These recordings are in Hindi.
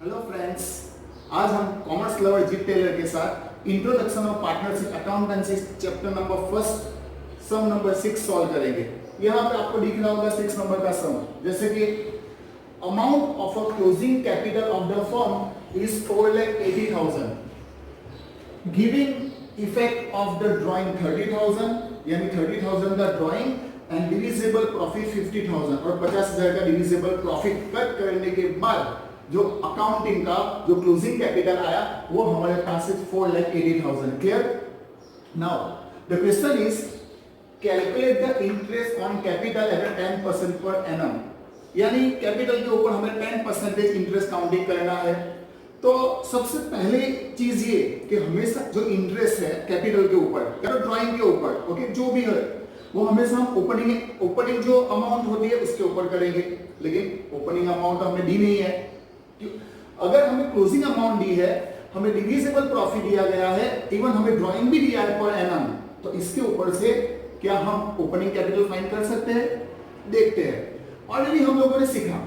हेलो फ्रेंड्स, आज हम कॉमर्स लवर जीत टेलर के साथ introduction of partnership accountancy chapter number first sum number 6 solve करेंगे। यहाँ पे आपको दिख रहा होगा 6 नंबर का सम, जैसे कि amount of a closing capital of the firm is 4,80,000, giving effect of the drawing 30,000, यानी 30,000 का ड्राइंग एंड डिविजिबल प्रॉफिट 50,000 और 50,000 का डिविजिबल प्रॉफिट कट करने के बाद जो अकाउंटिंग का जो क्लोजिंग कैपिटल आया वो हमारे पास है 4,80,000। Clear? Now the question is calculate the interest on capital eight 10% per annum, यानी कैपिटल के ऊपर हमें 10% इंटरेस्ट काउंटिंग करना है। तो सबसे पहले चीज ये कि हमेशा जो इंटरेस्ट है कैपिटल के ऊपर या ड्राइंग के ऊपर, ओके, जो भी है वो हमेशा हम ओपनिंग जो अमाउंट होती है उसके ऊपर करेंगे, लेकिन ओपनिंग अमाउंट हमें दी नहीं है। अगर हमें क्लोजिंग अमाउंट दी है, हमें डिविजिबल प्रॉफिट दिया गया है, इवन हमें ड्राइंग भी दिया है पर एनम, तो इसके ऊपर से क्या हम ओपनिंग कैपिटल फाइंड कर सकते हैं? देखते हैं। ऑलरेडी हम लोगों ने सीखा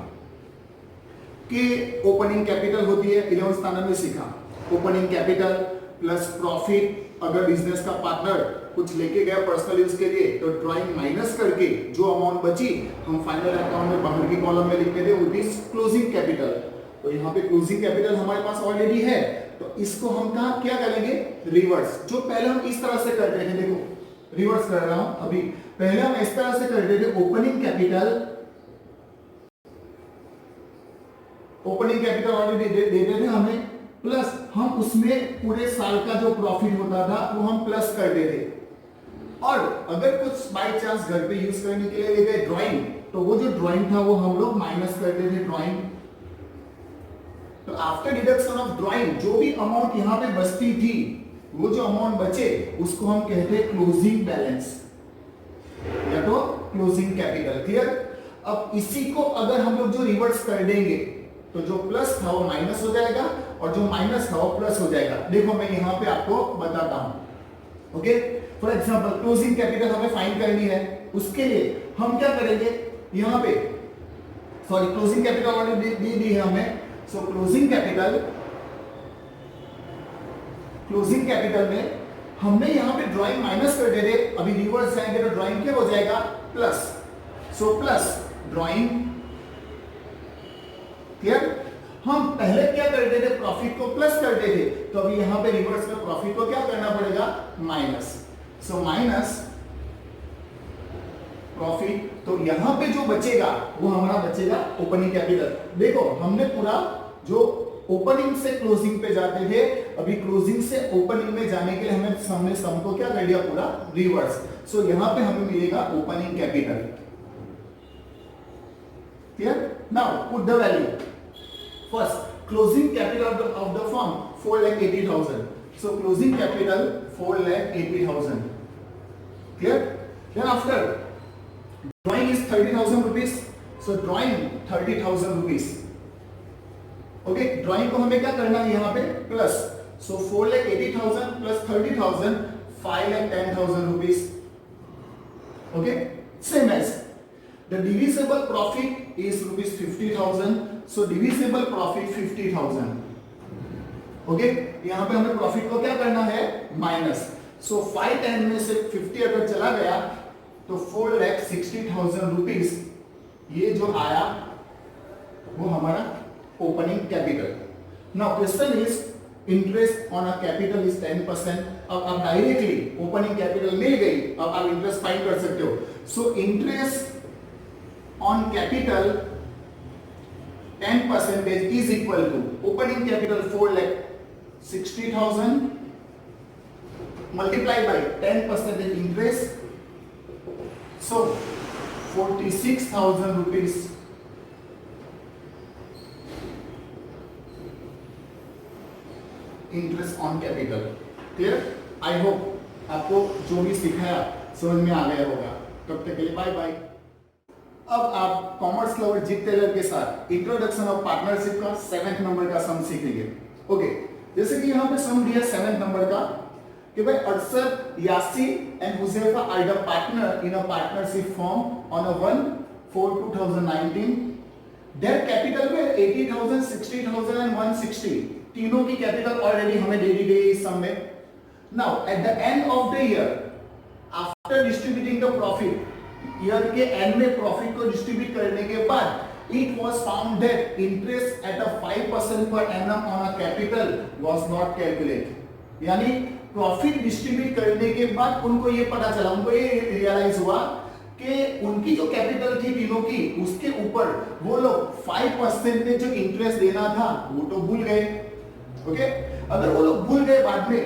कि ओपनिंग कैपिटल होती है, 11th स्टैंडर्ड में सीखा ओपनिंग कैपिटल प्लस प्रॉफिट। अगर बिजनेस का पार्टनर कुछ लेके गया पर्सनल यूज के लिए तो ड्राइंग माइनस करके जो अमाउंट बची हम फाइनल अकाउंट में बाहर की कॉलम में लिख के दे, व्हिच इज क्लोजिंग कैपिटल। तो यहाँ पे क्लोजिंग कैपिटल हमारे पास ऑलरेडी है, तो इसको हम कहाँ क्या करेंगे? रिवर्स। जो पहले हम इस तरह से कर रहे थे, देखो रिवर्स कर रहा हूं अभी, पहले हम इस तरह से कर रहे थे ओपनिंग कैपिटल ऑलरेडी देते थे हमें, प्लस हम उसमें पूरे साल का जो प्रॉफिट होता था वो हम प्लस करते थे। और अगर कुछ बाय चांस घर पे यूज करने के लिए ले गए ड्राइंग, तो वो जो ड्राइंग था वो हम लोग माइनस करते थे ड्राइंग। तो आफ्टर डिडक्शन ऑफ ड्राइंग जो भी अमाउंट यहाँ पे बचती थी, वो जो अमाउंट बचे उसको हम कहते हैं क्लोजिंग बैलेंस या तो क्लोजिंग कैपिटल। क्लियर? अब इसी को अगर हम लोग जो रिवर्स कर देंगे तो जो प्लस था वो माइनस हो जाएगा और जो माइनस था वो प्लस हो जाएगा। देखो मैं यहाँ पे आपको बताता हूं। Okay, for example closing capital हमें फाइंड करनी है, उसके लिए हम क्या करेंगे? यहाँ पे सॉरी क्लोजिंग कैपिटल ऑलरेडी दी है हमें। सो क्लोजिंग कैपिटल में हमने यहाँ पे ड्राइंग माइनस कर दे थे, अभी रिवर्स जाएंगे तो ड्राइंग क्या हो जाएगा? Plus. So plus drawing. Clear? हम पहले क्या करते थे? प्रॉफिट को प्लस करते थे, तो अभी यहाँ पे रिवर्स में प्रॉफिट को क्या करना पड़ेगा? माइनस। सो माइनस प्रॉफिट, तो यहां पे जो बचेगा वो हमारा बचेगा ओपनिंग कैपिटल। देखो हमने पूरा जो ओपनिंग से क्लोजिंग पे जाते थे, अभी क्लोजिंग से ओपनिंग में जाने के लिए हमने सम को क्या कर दिया? पूरा रिवर्स। सो यहां पे हमें मिलेगा opening capital. Clear? Now put the value. First closing capital of the firm 4,80,000. So closing capital 4,80,000. Clear? Then after drawing is 30,000 rupees, so drawing 30,000 rupees. Okay, drawing को हमें क्या करना है यहाँ पे? Plus. So 4,80,000 plus 30,000, 5,10,000 rupees. Okay, same as the divisible profit is rupees 50,000, so divisible profit 50,000. Okay, यहाँ पे हमें प्रॉफिट को क्या करना है? माइनस। So 510 में से 50 अगर चला गया तो 4,60,000 रुपीज ये जो आया वो हमारा opening capital. Now question is interest on a capital is 10%। अब आप डायरेक्टली ओपनिंग कैपिटल मिल गई, अब आप इंटरेस्ट फाइंड कर सकते हो। So interest on capital 10% is equal to opening capital 4,60,000 multiplied by 10% interest, so 46,000 rupees interest on capital. Clear? I hope आपको जो भी सिखाया समझ में आ गया होगा। तब तक के लिए बाय बाय। अब आप कॉमर्स लवर जीत टेलर के साथ इंट्रोडक्शन ऑफ पार्टनरशिप का 7th नंबर का सम सीखेंगे। ओके, जैसे कि यहाँ पे सम दिया 7th नंबर का कि भाई Arshad, Yasin and Huzaifa are the partner in a partnership form on a 1/4/2019 date capital में 80,000, 60,000 एंड 160 तीनों की कैपिटल ऑलरेडी हमें दे दी गई इस सम में. Now at the end of the year, after distributing the profit, year के एंड में प्रॉफिट को डिस्ट्रीब्यूट करने के बाद it was found that interest at a 5% per annum on a capital was not calculated. यानी प्रॉफिट डिस्ट्रीब्यूट करने के बाद उनको ये पता चला, उनको ये रियलाइज हुआ कि उनकी जो कैपिटल थी तीनों की, उसके ऊपर वो लोग 5% में जो इंटरेस्ट देना था वो तो भूल गए. ओके, अगर वो लोग भूल गए बाद में,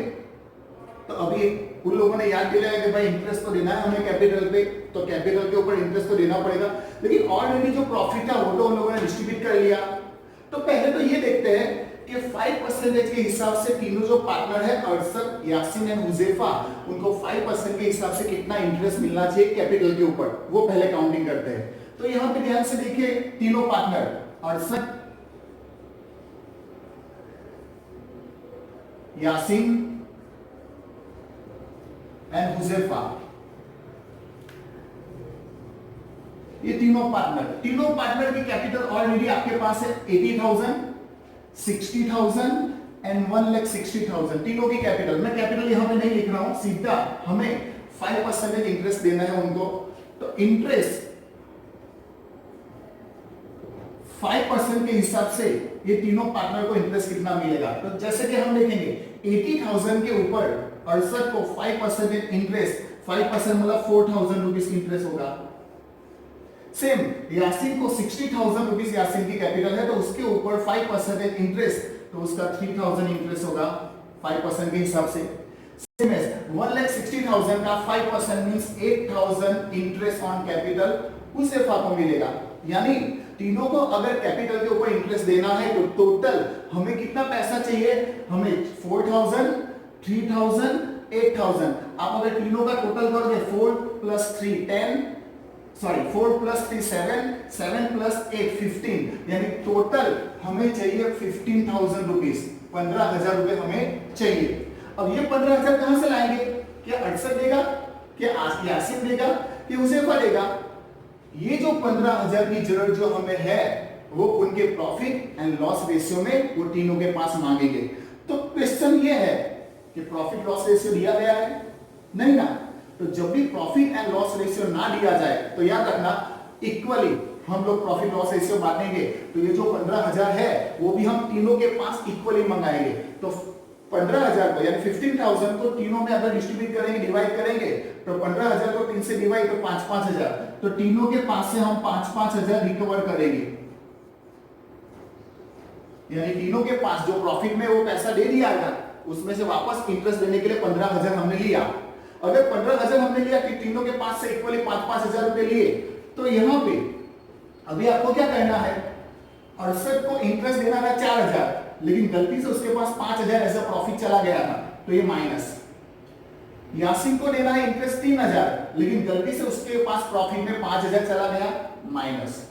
तो अभी उन लोगों ने याद दिलाया कि भाई इंटरेस्ट तो देना है हमें कैपिटल पे, तो कैपिटल के ऊपर इंटरेस्ट तो देना पड़ेगा. लेकिन ऑलरेडी जो प्रॉफिट था वो तो उन लोगों ने डिस्ट्रीब्यूट कर लिया. तो पहले तो ये देखते हैं कि 5% के हिसाब से तीनों जो पार्टनर है, अरशद, यासीन एंड हुजैफा, उनको 5% के हिसाब से कितना इंटरेस्ट मिलना चाहिए कैपिटल के ऊपर, वो पहले काउंटिंग करते हैं. तो यहाँ पे ध्यान से देखिए, तीनों पार्टनर अरशद, यासीन एंड हुजैफा, ये तीनों पार्टनर की कैपिटल ऑलरेडी आपके पास है 80,000, 60,000 एंड 1,60,000. तीनों की कैपिटल, मैं कैपिटल यहां पे नहीं लिख रहा हूं, सीधा हमें 5% इंटरेस्ट देना है उनको. तो इंटरेस्ट 5% के हिसाब से ये तीनों पार्टनर को इंटरेस्ट कितना मिलेगा. तो जैसे कि हम देखेंगे 80,000 के ऊपर अरशद को 5% इंटरेस्ट, 5% मतलब 4,000 रुपीस इंटरेस्ट होगा. सेम यासीन को 60,000 रुपीस यासीन की कैपिटल है, तो उसके ऊपर 5% इंटरेस्ट, तो उसका 3,000 इंटरेस्ट होगा 5% के हिसाब से. सेम है 1,60,000 का 5% means 8,000 interest on capital Huzaifa को मिलेगा. यानी तीनों को अगर कैपिटल के ऊपर इंटरेस्ट देना है तो टोटल हमें कितना पैसा चाहिए, हमें 4,000, 3,000, 8,000. आप अगर तीनों का टोटल करोगे 4 + 3 10, सॉरी 4 + 3 7, 7 + 8 15, यानी टोटल हमें चाहिए 15,000 रुपीस, 15,000 रुपए हमें चाहिए. अब ये 15,000 कहां से लाएंगे? क्या अरशद देगा, क्या यासीन देगा, कि हुजैफा देगा? ये जो 15,000 की जरूरत जो हमें है वो उनके प्रॉफिट एंड लॉस रेशियो में वो तीनों के पास मांगेंगे. तो क्वेश्चन ये है कि प्रॉफिट लॉस रेशियो दिया गया है? नहीं ना. तो जब भी प्रॉफिट एंड लॉस रेशियो ना दिया जाए तो याद रखना इक्वली हम लोग प्रॉफिट लॉस रेशियो बांटेंगे. तो ये जो 15,000 है वो भी हम तीनों के पास इक्वली मंगाएंगे. तो 15,000 को यानी 15,000 को तीनों में अगर डिस्ट्रीब्यूट करेंगे, डिवाइड करेंगे, तो 15,000 को 3 से डिवाइड, तो 5,000, तो तीनों के पास से हम 5,000 रिकवर करेंगे. यानी तीनों के पास जो प्रॉफिट में वो पैसा दे दिया गया, उसमें से वापस इंटरेस्ट देने के लिए 15,000 हमने लिया. अगर 15,000 हमने लिया कि तीनों के पास से इक्वली 5,000 रुपए लिए, तो यहां पे अभी आपको क्या करना है, अरशद को इंटरेस्ट देना था 4,000, लेकिन गलती से उसके पास 5,000 ऐसा प्रॉफिट चला गया था, तो ये माइनस. यासीन को देना है इंटरेस्ट 3,000, लेकिन गलती से उसके पास प्रॉफिट में 5,000 चला गया, माइनस.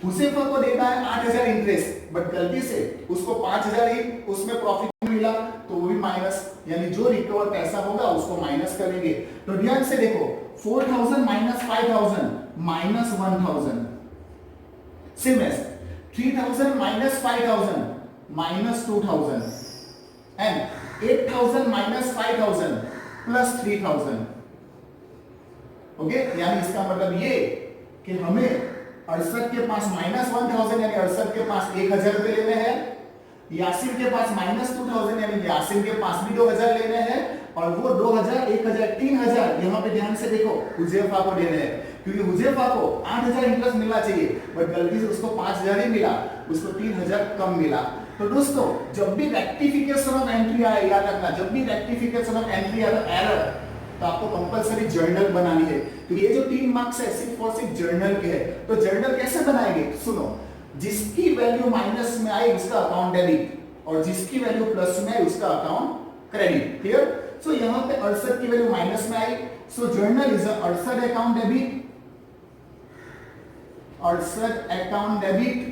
हुजैफा को देना है 8,000 इंटरेस्ट, बट गलती से उसको 5,000 ही उसमें प्रॉफिट मिला, तो वो भी माइनस. यानी जो रिकवर पैसा होगा उसको माइनस करेंगे. तो ध्यान से देखो 4,000 - 5,000 -1,000. Same as 3,000 - 5,000 -2,000 and 8,000 - 5,000 +3,000. ओके, यानी इसका मतलब ये कि हमें अरशद के पास -1,000 यानी अरशद के पास 1,000 रुपए लेने हैं, यासीन के पास -2,000 यानी यासीन के पास भी 2,000 लेने हैं, और वो 2,000 1,000 3,000 यहाँ पे ध्यान से देखो हुजैफा को देने हैं, क्योंकि हुजैफा को 8,000 इंटरेस्ट मिलना चाहिए, बट गलती से उसको 5,000 ही मिला, उसको 3,000 कम मिला. तो दोस्तों जब भी रेक्टिफिकेशन ऑफ एंट्री आए, याद रखना जब भी रेक्टिफिकेशन ऑफ एंट्री आए एरर, तो आपको कंपलसरी जर्नल बनानी है. तो ये जो 3 मार्क्स है सिर्फ और सिर्फ जर्नल के है. तो जर्नल कैसे बनाएंगे, सुनो. जिसकी वैल्यू माइनस में आई उसका अकाउंट डेबिट, और जिसकी वैल्यू प्लस में आई उसका अकाउंट क्रेडिट. क्लियर? सो यहां पे अरशद की वैल्यू माइनस में आई, so journal is Arshad account debit, Arshad account debit.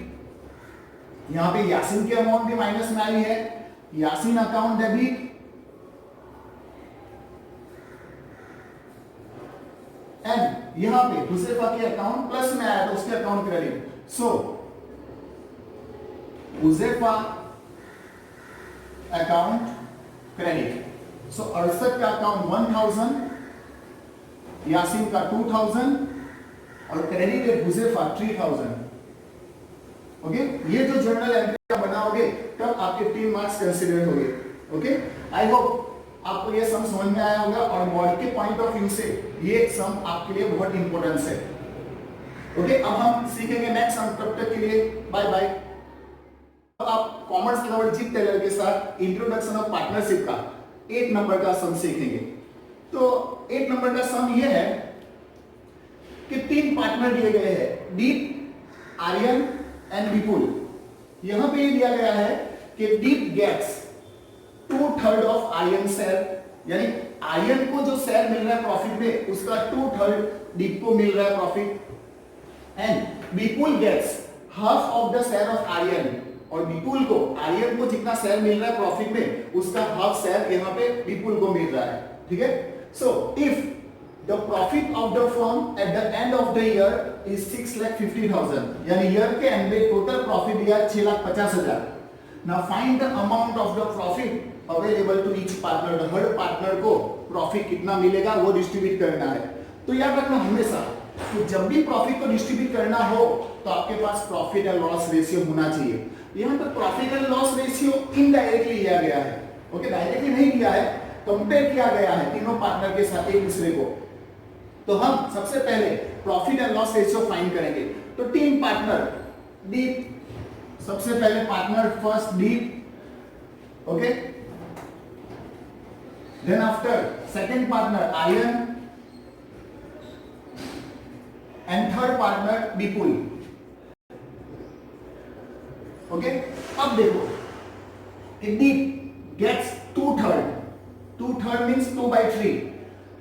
यहां पे यासीन की अमाउंट भी माइनस में आई है, यासीन अकाउंट डेबिट, एंड यहां पे हुजैफा के अकाउंट प्लस में आया तो उसके अकाउंट क्रेडिट. सो हुजैफा अकाउंट क्रेडिट। सो अरशद का अकाउंट 1000, यासीन का 2000 और क्रेडिट है हुजैफा 3000। ओके, ये जो जर्नल एंट्री बनाओगे तब आपके 3 मार्क्स कंसीडर होंगे। ओके, आई होप आपको ये सम समझ में आया होगा और बोर्ड के पॉइंट ऑफ व्यू से ये सम आपके लिए बहुत इंपॉर्टेंट है। ओके, अब हम सीखेंगे नेक्स्ट सम, तब तक के लिए बाय बाय। आप कॉमर्स लवर जीत टेलर के साथ इंट्रोडक्शन ऑफ पार्टनरशिप का 8 नंबर का सम सीखेंगे। तो 8 नंबर का सम ये है कि 3 पार्टनर दिए गए हैं, दीप, आर्यन एंड विपुल। यहां पे ये दिया गया है कि दीप गेट्स 2/3 ऑफ आर्यन शेयर, यानी आर्यन को जो शेयर मिल रहा है प्रॉफिट में उसका 2/3 दीप को मिल रहा है profit, and Vipul gets half of the share of Aryan, और विपुल को आर्यन को जितना शेयर मिल रहा है प्रॉफिट में उसका हाफ शेयर यहाँ पे विपुल को मिल रहा है। ठीक है, so if the profit of the firm at the end of the year is 6,50,000, यानी ईयर के एंड में टोटल प्रॉफिट दिया 6,50,000। Now find the amount of the profit available to each partner. हर पार्टनर को प्रॉफिट कितना मिलेगा वो डिस्ट्रीब्यूट करना है। तो याद रखना हमेशा कि जब भी प्रॉफिट को डिस्ट्रीब्यूट करना हो तो आपके पास प्रॉफिट एंड लॉस रेशियो होना चाहिए। यहाँ पर profit and loss ratio indirectly लिया गया है। ओके, डायरेक्टली नहीं किया है, कंपेयर किया गया है तीनों पार्टनर के साथ एक दूसरे को। तो हम सबसे पहले profit and loss ratio find करेंगे। तो 3 पार्टनर दीप, सबसे पहले partner first Deep, okay, then after second partner Aryan and third partner Vipul. Okay, अब देखो Deep gets 2/3 means 2/3।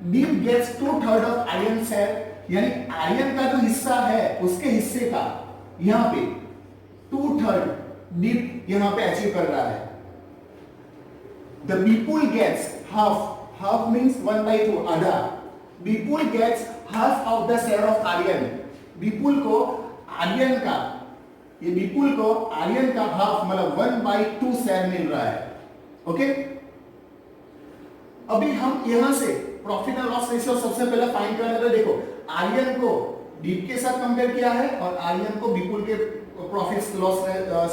Deep gets 2/3 of Aryan share, यानी आर्यन का जो हिस्सा है उसके हिस्से का यहां पे 2/3 दीप यहां पे अचीव कर रहा है। The Vipul gets half means 1/2 आधा। Vipul gets half of the share of Aryan. Vipul को आर्यन का, ये विपुल को आर्यन का हाफ मतलब 1/2 शेयर मिल रहा है। ओके, अभी हम यहां से प्रॉफिट एंड लॉस रेशियो सबसे पहले फाइंड करने का। देखो आर्यन को दीप के साथ कंपेयर किया है और आर्यन को विपुल के प्रॉफिट लॉस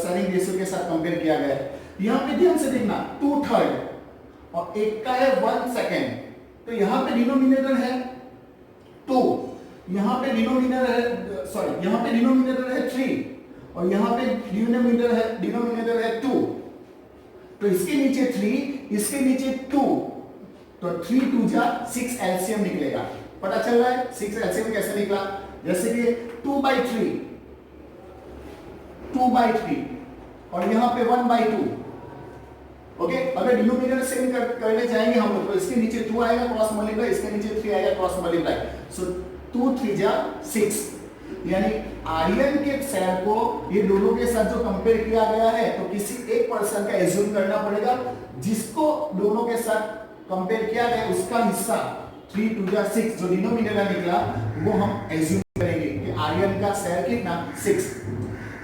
शेयरिंग रेशियो के साथ कंपेयर किया गया है। यहां पे ध्यान से देखना 2/3 और एक का है 1 सेकेंड, तो यहां पे डिनोमिनेटर है 2, यहां पे डिनोमिनेटर है, सॉरी यहां पे डिनोमिनेटर है 3 और यहां पे डिनोमिनेटर है 2। तो इसके नीचे 3, इसके नीचे 2, तो 3 2 जा 6 एलसीएम निकलेगा। पता चल रहा है 6 एलसीएम कैसे निकला? जैसे कि 2/3 और यहां पे 1/2। ओके, अगर डिनोमिनेटर सेम करने जाएंगे हम लोग तो इसके नीचे 2 आएगा क्रॉस मल्टीप्लाई, इसके नीचे 3 आएगा क्रॉस मल्टीप्लाई। सो 2 3 जा 6, यानी आर्यन के शेयर को ये दोनों के साथ जो कंपेयर किया गया है तो किसी एक पर्सन का एज्यूम करना पड़ेगा जिसको दोनों के साथ कंपेयर किया गया उसका हिस्सा 3 2 जा 6 जो डिनोमिनेटर निकला वो हम एज्यूम करेंगे कि आर्यन का शेयर कितना 6।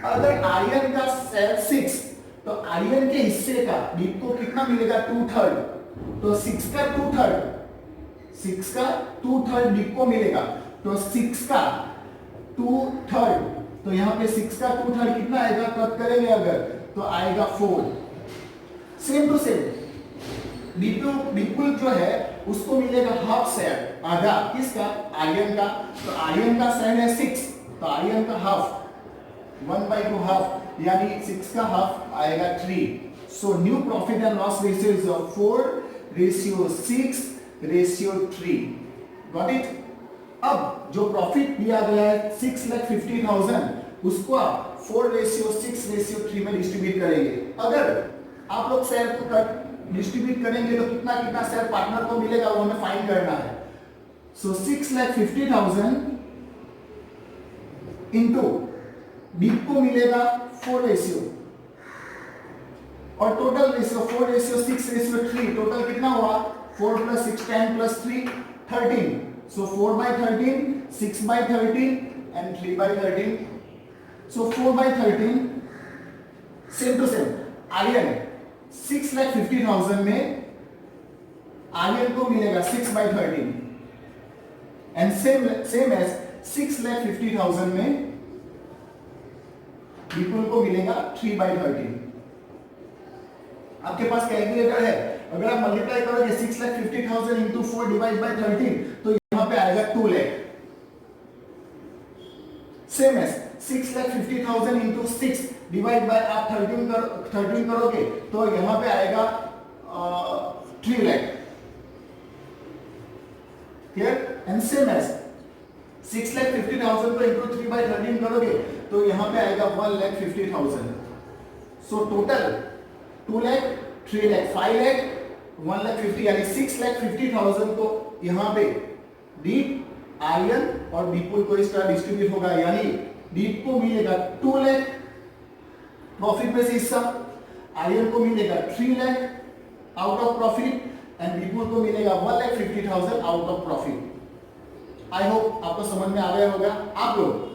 अगर आर्यन का शेयर 6 तो आर्यन के हिस्से का दीप को कितना मिलेगा 2/3, तो 6 का 2/3 दीप को मिलेगा, तो 6 का 2/3, तो यहाँ पे 6 का 2/3 कितना आएगा कट करेंगे अगर तो आएगा 4। सेम टू सेम विपुल जो है उसको मिलेगा हाफ शेयर, आधा किसका आर्यन का, तो आर्यन का शेयर है 6 तो आर्यन का हाफ 1/2 हाफ यानी 6 का हाफ आएगा 3। So new profit and loss ratio is 4:6:3। Got it? अब जो प्रॉफिट दिया गया है 6,50,000 उसको आप 4:6:3 में डिस्ट्रीब्यूट करेंगे। अगर आप लोग शेयर को डिस्ट्रीब्यूट करेंगे तो कितना कितना शेयर पार्टनर को मिलेगा वो हमें फाइंड करना है। सो 6,50,000 इंटू दीप को मिलेगा 4 रेशियो और टोटल रेशियो 4:6:3, टोटल कितना हुआ 4 + 6 10 + 3 13। So 4/13, 6/13 and 3/13। So 4/13, same to same Aryan 6,50,000 में आर्यन को मिलेगा 6/13 एंड सेम एज 6,50,000 में विपुल को मिलेगा 3/13। आपके पास कैलकुलेटर है, अगर आप मल्टीप्लाई करोगे 6,50,000 इंटू 4 डिवाइड बाय 13 तो यहां पे आएगा 2 lakh. Same as 6,50,000 into 6 divide by आप 13 करोगे तो यहां पे आएगा 3 lakh. Clear? And same as 6,50,000 को इंटू 3/13 करोगे तो यहां पे आएगा 1,50,000। सो टोटल 2 लाख, 3 लाख, 5 लाख, 1,50,000 यानी 6,50,000 को यहां पे दीप, आर्यन और विपुल को इस तरह डिस्ट्रीब्यूट होगा, यानी दीप को मिलेगा 2 लाख प्रॉफिट में से हिस्सा, आर्यन को मिलेगा 3 lakh out of profit and Vipul को मिलेगा 1,50,000 out of profit. I hope आपको समझ में आ गया होगा। आप लोग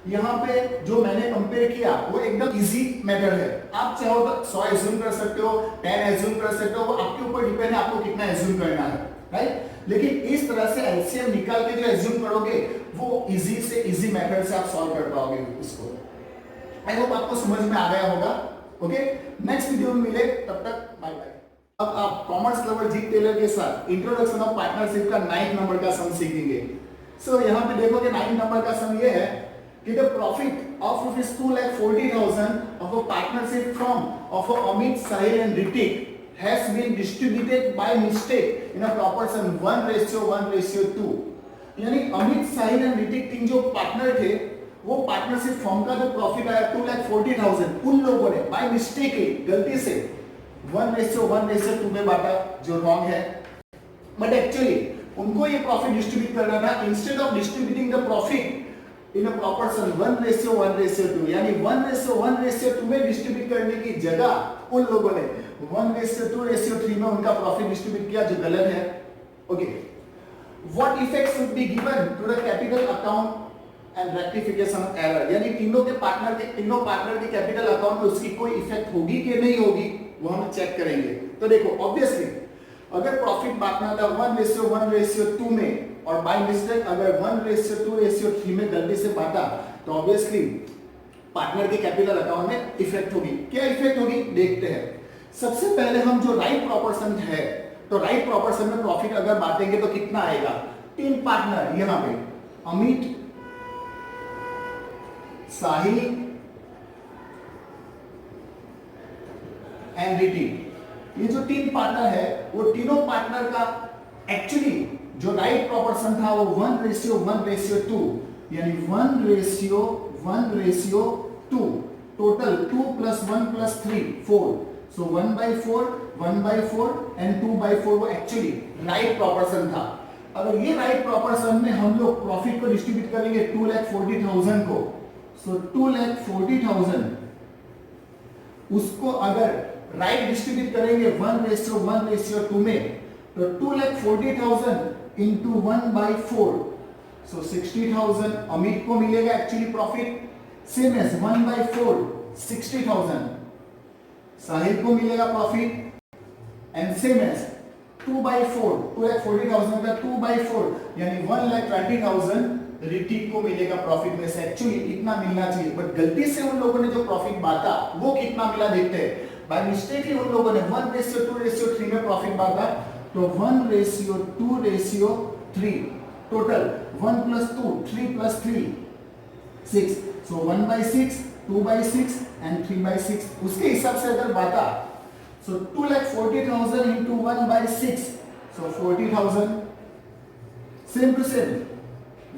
यहाँ पे जो मैंने कंपेयर किया वो एकदम इजी मेथड है। आप चाहो तो 100 एज्यूम कर सकते हो, 10 एज्यूम कर सकते हो, वो आपके ऊपर डिपेंड है आपको कितना एज्यूम करना है, राइट? लेकिन इस तरह से एलसीएम निकाल के जो एज्यूम करोगे वो इजी से इजी मेथड से आप सॉल्व कर पाओगे इसको। आई होप आपको समझ में आ गया होगा। ओके, नेक्स्ट वीडियो में मिले, तब तक बाय बाय। अब आप कॉमर्स लवर जीत टेलर के साथ इंट्रोडक्शन ऑफ पार्टनरशिप का 9 नंबर का सम सीखेंगे। सो यहाँ पे देखोगे 9 नंबर का सम ये है कि the profit of rupees 2,40,000 of a partnership firm of Amit, Sahil and Ritik has been distributed by mistake in a proportion 1:1:2। यानी अमित, साहिल एंड ऋतिक तीन जो पार्टनर थे वो पार्टनरशिप फर्म का जो प्रॉफिट आया 2,40,000 उन लोगों ने बाय मिस्टेक गलती से 1:1:2 में बांटा, जो रॉन्ग है। बट एक्चुअली उनको ये प्रॉफिट डिस्ट्रीब्यूट करना था, instead of distributing the profit in a proportion 1:1:2 यानी 1:1:2 में डिस्ट्रीब्यूट करने की जगह उन लोगों ने 1:2:3 में उनका प्रॉफिट डिस्ट्रीब्यूट किया, जो गलत है। Okay, what effect should be given to the capital account and rectification of error, यानी तीनों पार्टनर के कैपिटल अकाउंट में उसकी कोई इफेक्ट होगी कि नहीं होगी वो हम चेक करेंगे। तो देखो, ऑब्वियसली अगर प्रॉफिट बांटना था 1:1:2 में और बाय मिस्टेक अगर 1:2:3 में गलती से बांटा तो ऑब्वियसली पार्टनर के कैपिटल अकाउंट में इफेक्ट होगी। क्या इफेक्ट होगी देखते हैं। सबसे पहले हम जो राइट प्रॉपर्शन है, तो राइट प्रॉपर्शन में प्रॉफिट अगर बांटेंगे तो कितना आएगा? 3 पार्टनर यहां पे अमित, साहिल एंड ऋतिक, ये जो 3 पार्टनर है वो तीनों पार्टनर का एक्चुअली जो राइट प्रॉपर्शन था वो 1:1:2 यानी 1:1:2, टोटल 2 + 1 + 3 4, सो 1/4 1/4 एंड 2/4 वो एक्चुअली राइट प्रॉपर्शन था। अगर ये राइट प्रॉपर्शन में हम लोग प्रॉफिट को डिस्ट्रीब्यूट करेंगे 2,40,000 को, सो 2,40,000 उसको अगर राइट डिस्ट्रीब्यूट करेंगे 1:1:2 में तो 2,40,000 into 1/4, so 60,000 अमित को मिलेगा एक्चुअली प्रॉफिट। सेम एज 1/4 60,000 साहिल को मिलेगा प्रॉफिट एंड सेम एज 2/4 2,40,000 का 2/4 यानी 1,20,000 ऋतिक को मिलेगा प्रॉफिट में से। एक्चुअली इतना मिलना चाहिए बट गलती से उन लोगों ने जो प्रॉफिट बांटा वो कितना मिला देखते हैं। बाय मिस्टेक ही उन लोगों ने 1:2:3 में प्रॉफिट बांटा तो 1:2:3, टोटल 1 + 2 3 + 3 6, सो 1/6 2/6 एंड 3/6 उसके हिसाब से अगर बांटा so 2,40,000 into 1/6, so 40,000। Same to same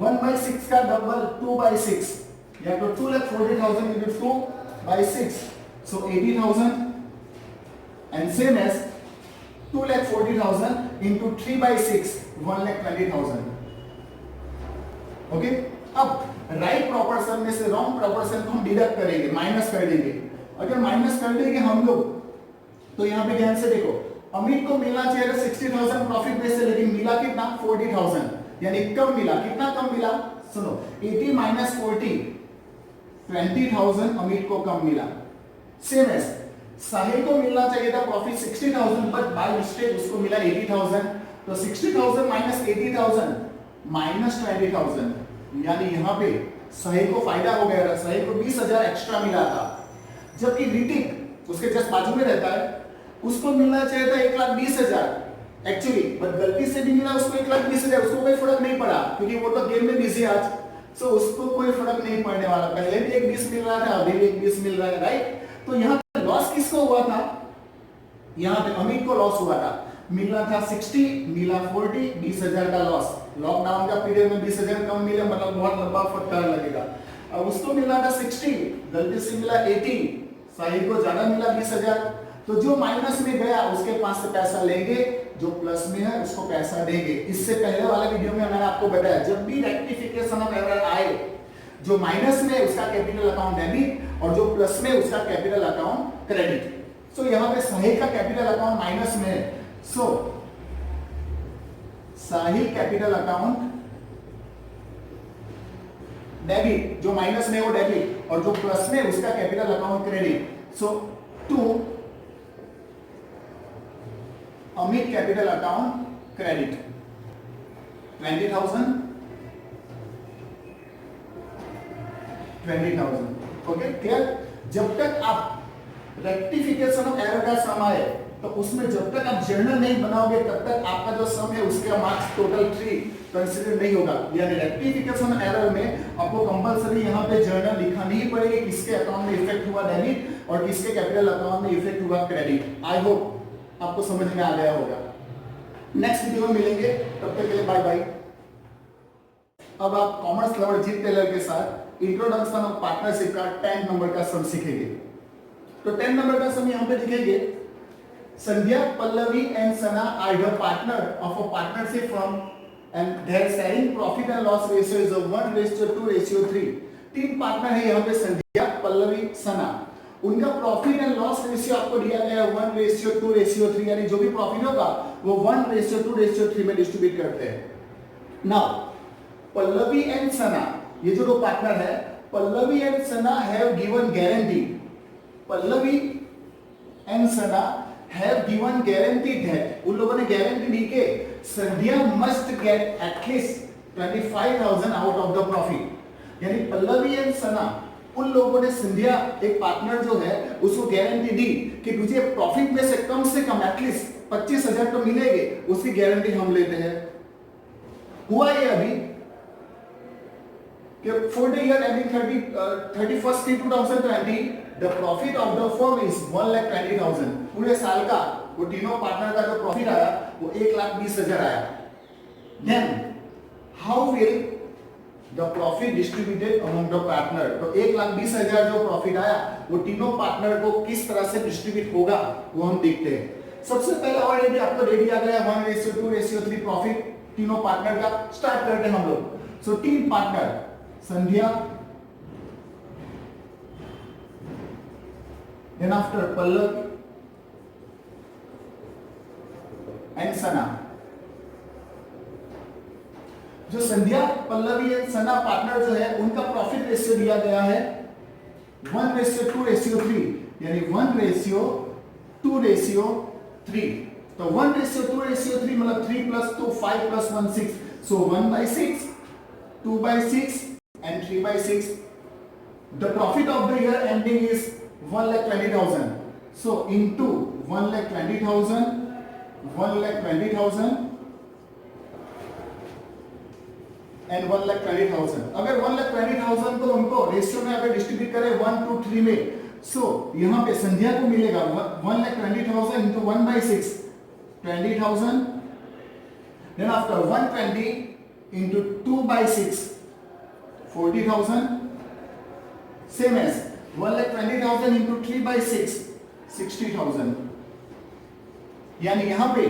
1/6 का डबल 2/6 या तो 2,40,000 into 2/6, so 80,000 and same as 2,40,000 into 3/6 1,20,000। Okay, अब राइट प्रॉपर्शन में से रॉन्ग प्रॉपर्शन को हम डिडक्ट करेंगे, माइनस कर देंगे। अगर माइनस कर देंगे हम लोग तो यहाँ पे ध्यान से देखो, अमित को मिलना चाहिए 60,000 प्रॉफिट में से, लेकिन मिला कितना? 40,000 यानी कम मिला। कितना कम मिला? सुनो, 80 - 40 20,000 अमित को कम मिला। सेम एज साहिल को मिलना चाहिए था प्रॉफिट 60,000 बट बाय मिस्टेक उसको मिला 80,000, तो 60,000 माइनस 80,000 माइनस 20,000, यानी यहाँ पे साहिल को फायदा हो गया, साहिल को 20,000 एक्स्ट्रा मिला था, जबकि ऋतिक उसके जस्ट बाजू में रहता है, उसको मिलना चाहिए था 1,20,000 एक्चुअली, बट गलती से भी मिला उसको 1,20,000, उसको कोई फर्क नहीं पड़ा क्योंकि वो तो गेम में बिजी आज, सो उसको कोई फर्क नहीं पड़ने वाला, पहले भी 1,20 मिल रहा था, अभी भी 1,20 मिल रहा है, राइट। तो यहाँ पे लॉस किसको हुआ था, यहाँ पे अमित को लॉस हुआ था, मिलना था 60, मिला 40, 20,000 का लॉस, लॉकडाउन का पीरियड में 20,000 कम मिले, मतलब बहुत लंबा फटकार लगेगा। अब उसको मिला था 60, गलती से मिला 80, साहिल को ज्यादा मिला 20,000, तो जो माइनस में गया उसके पास से पैसा लेंगे, जो प्लस में है उसको पैसा देंगे। इससे पहले वाले वीडियो में मैंने आपको बताया जब भी रेक्टिफिकेशन ऑफ एरर आए, जो माइनस में उसका कैपिटल अकाउंट डेबिट और जो प्लस में उसका कैपिटल अकाउंट क्रेडिट। सो यहाँ पे साहिल का कैपिटल अकाउंट माइनस में है, so Sahil capital account debit, जो माइनस में वो डेबिट और जो प्लस में उसका capital account credit. So to Amit capital account credit 20,000 okay clear. जब तक आप रेक्टिफिकेशन ऑफ एरर का सम आए तो उसमें जब तक आप जर्नल नहीं बनाओगे तब तक आपका जो सम है उसका मार्क्स टोटल 3 कंसीडर नहीं होगा। यानी रेक्टिफिकेशन एरर में आपको कंपलसरी यहाँ पे जर्नल लिखानी ही पड़ेगी, किसके अकाउंट में इफेक्ट हुआ डेबिट और किसके कैपिटल अकाउंट में इफेक्ट हुआ क्रेडिट। आई होप आपको समझ में आ गया होगा। नेक्स्ट वीडियो में मिलेंगे, तब तक के लिए बाय बाय। अब आप कॉमर्स लवर जीत टेलर के साथ इंट्रोडक्शन ऑफ पार्टनरशिप का 10 नंबर का सम सीखेंगे। तो 10 नंबर का सम यहाँ पे लिखेंगे, Sandhya, Pallavi and Sana are the partner of a partnership firm and their sharing profit and loss ratio is 1:2:3। तीन पार्टनर है यहाँ पे, संध्या, पल्लवी, सना। उनका प्रॉफिट एंड लॉस रेशियो आपको दिया गया है 1:2:3, यानी जो भी प्रॉफिट होगा वो 1:2:3 में डिस्ट्रीब्यूट करते हैं। नाउ पल्लवी एंड सना, ये जो दो पार्टनर है, Pallavi and Sana have given guarantee, Pallavi and Sana have given guarantee that, उन लोगों ने गारंटी दी कि Sandhya must get at least 25,000 out of the profit. यानी पल्लवी एंड सना, उन लोगों ने संध्या एक पार्टनर जो है उसको गारंटी दी कि तुझे प्रॉफिट में से कम एटलीस्ट 25,000 तो मिलेंगे, उसकी गारंटी हम लेते हैं। हुआ ये अभी कि for the year ending 31st/2020 the profit of the firm is 1,20,000। पूरे साल का वो तीनों पार्टनर का जो प्रॉफिट आया वो 1,20,000 आया। Then how will the profit distributed among the partner? तो 1,20,000 जो प्रॉफिट आया वो तीनों पार्टनर को किस तरह से डिस्ट्रीब्यूट होगा वो हम देखते हैं। सबसे पहले ऑलरेडी आपको दे दिया गया 1:2:3 प्रॉफिट तीनों पार्टनर का। स्टार्ट करते हैं हम लोग। सो तीन partner Sandhya, then after Pallavi and Sana। जो संध्या, पल्लवी एंड सना पार्टनर जो है उनका प्रॉफिट रेशियो दिया गया है 1:2:3, यानी 1:2:3। तो 1:2:3 मतलब 3 + 2 5 + 1 6, so 1/6, 2/6 and 3/6। The profit of the year ending is 1,20,000, so into 1,20,000 and 1,20,000। अगर 1,20,000 को उनको रेशियो में अगर डिस्ट्रीब्यूट करें 1:3 में, सो यहाँ पे संध्या को मिलेगा 1,20,000 into 1/6 20,000, then after 120 into 2/6 40,000, same as 1,20,000 into 3/6 60,000। यानी यहाँ पे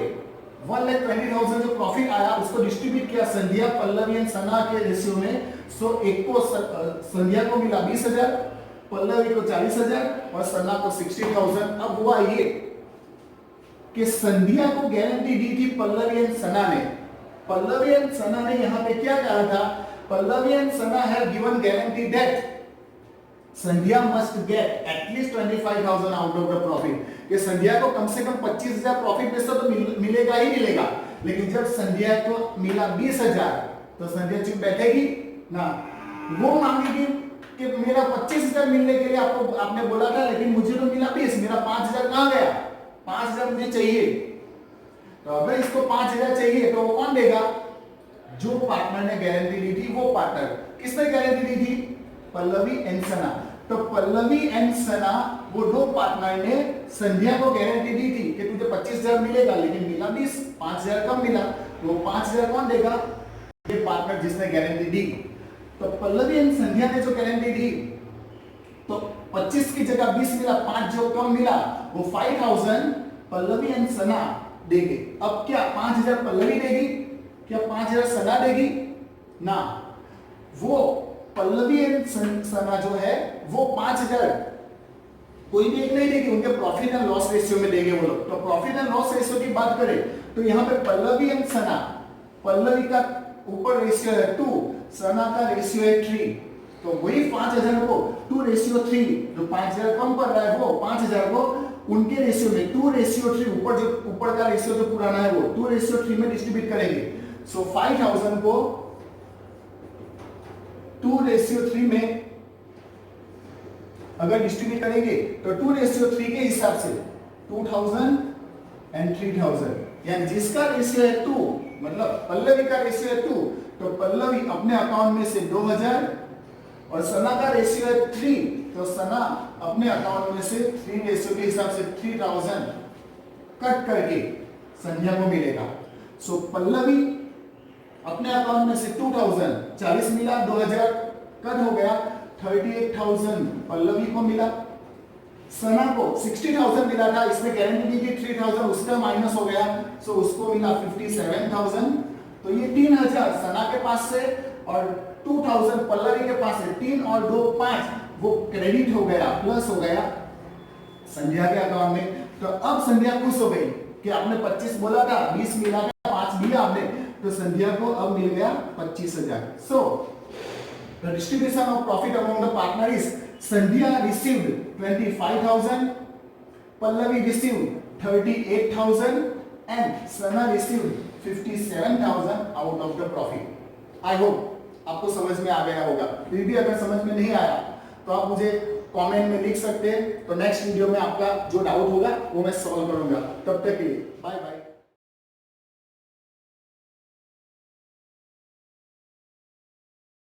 1,20,000 जो प्रॉफिट आया उसको डिस्ट्रीब्यूट किया संध्या, पल्लवी एंड सना के रेशियो में। सो एक को संध्या को मिला 20,000, पल्लवी को 40,000 और सना को 60,000। अब हुआ ये कि संध्या को गारंटी दी थी पल्लवी एंड सना ने। पल्लवी एंड सना ने यहाँ पे क्या कहा था, Pallavi and Sana have given guarantee that Sandhya must get at least 25,000 out of the profit, कि संध्या को कम से कम 25,000 प्रॉफिट में से तो मिलेगा ही मिलेगा। लेकिन जब संध्या को मिला 20,000 तो संध्या चुप बैठेगी ना, वो मांगेगी कि मेरा 25,000 मिलने के लिए आपने बोला था, लेकिन मुझे तो मिला 20, मेरा 5,000 कहां गया? 5,000 मुझे चाहिए। तो अगर इसको 5,000 चाहिए तो वो कौन देगा? जो पार्टनर ने गारंटी ली थी वो पार्टनर। किसने गारंटी ली थी? पल्लवी एंड सना। तो पल्लवी एंड सना वो दो पार्टनर ने संध्या को गारंटी दी थी कि तुझे 25,000 मिलेगा, लेकिन मिला 20, 5,000 कम मिला। तो 5,000 कौन देगा? ये पार्टनर जिसने गारंटी दी। तो पल्लवी एंड संध्या ने जो गारंटी दी, तो 25 की जगह 20 मिला, 5 जो कम मिला, वो 5,000 पल्लवी एंड सना देंगे। अब क्या 5,000 पल्लवी देगी? क्या 5,000 सना देगी? ना, वो पल्लवी एंड सना जो है वो 5,000 कोई भी एक नहीं देगी, उनके प्रॉफिट एंड लॉस रेशियो में देंगे वो लोग। तो प्रॉफिट एंड लॉस रेशियो की बात करें तो यहाँ पे पल्लवी एंड सना, पल्लवी का ऊपर रेशियो है 2, सना का रेशियो है 3, तो वही 5,000 को 2:3, जो 5,000 कम पड़ रहा है वो 5,000 को उनके रेशियो में 2:3, ऊपर का रेशियो जो पुराना है वो 2:3 में डिस्ट्रीब्यूट करेंगे। सो 5,000 को 2:3 में अगर डिस्ट्रीब्यूट करेंगे तो 2:3 के हिसाब से 2,000 एंड 3,000, यानी जिसका रेशियो है 2, मतलब पल्लवी का रेशियो है 2, तो पल्लवी अपने अकाउंट में से 2,000, और सना का रेशियो है 3, तो सना अपने अकाउंट में से 3 रेशियो के हिसाब से 3,000 कट करके संध्या को मिलेगा। सो पल्लवी अपने अकाउंट में से 2,000, 40 मिला, 2,000 कट हो गया, 38,000 पल्लवी को मिला। सना को 60,000 मिला था, इसमें गारंटी दी थी 3,000, उसका माइनस हो गया, सो उसको मिला 57,000। तो ये 3,000 सना के पास से और 2,000 पल्लवी के पास से, 3 और 2 5, वो क्रेडिट हो गया, प्लस हो गया संध्या के अकाउंट में। तो अब संध्या खुश हो गई कि आपने 25 बोला था, 20 मिला था, 5 दिया आपने, तो संध्या को अब मिल गया 25,000। So the distribution of profit among the partner is Sandhya received 25,000, Pallavi received 38,000 and Sana received 57,000 out of the profit. I hope आपको समझ में आ गया होगा। फिर भी अगर समझ में नहीं आया तो आप मुझे कमेंट में लिख सकते हैं, तो नेक्स्ट वीडियो में आपका जो डाउट होगा वो मैं सॉल्व करूंगा। तब तक के लिए बाय बाय।